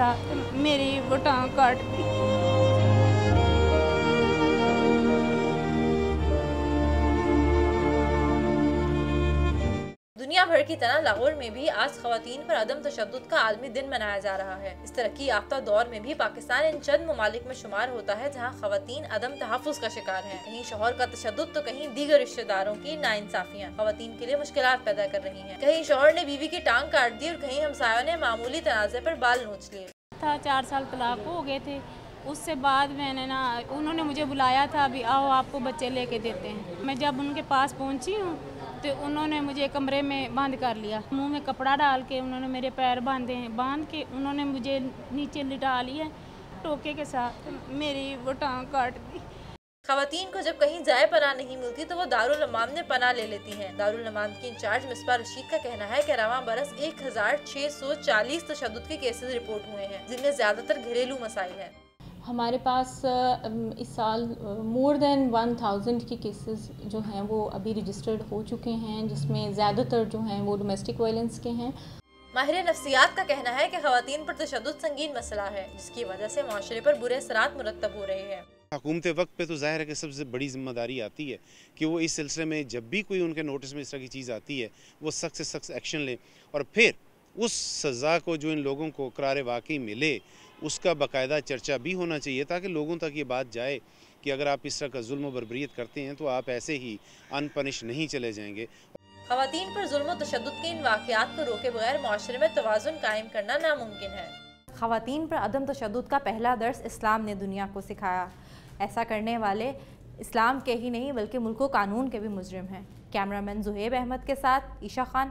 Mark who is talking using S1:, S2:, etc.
S1: साथ मेरी वो टांग काट दी।
S2: दुनिया भर की तरह लाहौर में भी आज खवातीन पर अदम तशद्दुद का आलमी दिन मनाया जा रहा है। इस तरक्की याफ्ता दौर में भी पाकिस्तान इन चंद ममालिक में शुमार होता है जहाँ खवातीन अदम तहफ़्फ़ुज़ का शिकार हैं। कहीं शौहर का तशद्दुद तो कहीं दीगर रिश्तेदारों की नाइंसाफियाँ खवातीन के लिए मुश्किलात पैदा कर रही हैं। कहीं शौहर ने बीवी की टांग काट दी और कहीं हमसायों ने मामूली तनाज़े पर बाल नोच लिए।
S1: 4 साल तलाक हो गए थे। उससे बाद मैंने उन्होंने मुझे बुलाया था, अभी आओ आपको बच्चे लेके देते हैं। मैं जब उनके पास पहुंची हूँ तो उन्होंने मुझे कमरे में बंद कर लिया, मुंह में कपड़ा डाल के उन्होंने मेरे पैर बांध के उन्होंने मुझे नीचे लिटा लिया, टोके के साथ मेरी वो टांग काट दी।
S2: खवातीन को जब कहीं जाए पनाह नहीं मिलती तो वो दारुल अमान में पनाह ले लेती हैं। दारुल अमान की इंचार्ज मिसबा रशीद का कहना है कि रवां बरस 1640 तशद्दुद के केसेस रिपोर्ट हुए हैं, जिनमें ज्यादातर घरेलू मसाइल हैं।
S3: हमारे पास इस साल मोर देन 1000 के केसेस जो हैं वो अभी रजिस्टर्ड हो चुके हैं, जिसमें ज़्यादातर जो हैं वो डोमेस्टिक वायलेंस के हैं।
S2: माहिर नफ्सियात का कहना है कि खवातीन पर तशद्दुद संगीन मसला है, जिसकी वजह से माशरे पर बुरे असरात मुरत्तब हो रहे हैं।
S4: हुकूमत वक्त पे तो ज़ाहिर है कि सबसे बड़ी जिम्मेदारी आती है कि वो इस सिलसिले में जब भी कोई उनके नोटिस में इस तरह की चीज़ आती है वो सख्त से सख्त एक्शन लें और फिर उस सज़ा को जो इन लोगों को करार वाकई मिले उसका बाकायदा चर्चा भी होना चाहिए, ताकि लोगों तक ये बात जाए कि अगर आप इस तरह का जुल्म व बर्बरियत करते हैं तो आप ऐसे ही अनपनिश नहीं चले जाएंगे।
S2: खवातीन पर जुल्म व तशद्दुद के इन वाक़यात को रोके बगैर माशरे में तवाज़ुन कायम करना नामुमकिन है। खवातीन पर अदम तशद्दुद का पहला दर्स इस्लाम ने दुनिया को सिखाया। ऐसा करने वाले इस्लाम के ही नहीं बल्कि मुल्क व कानून के भी मुजरिम हैं। कैमरामैन ज़ुहैब अहमद के साथ ईशा खान।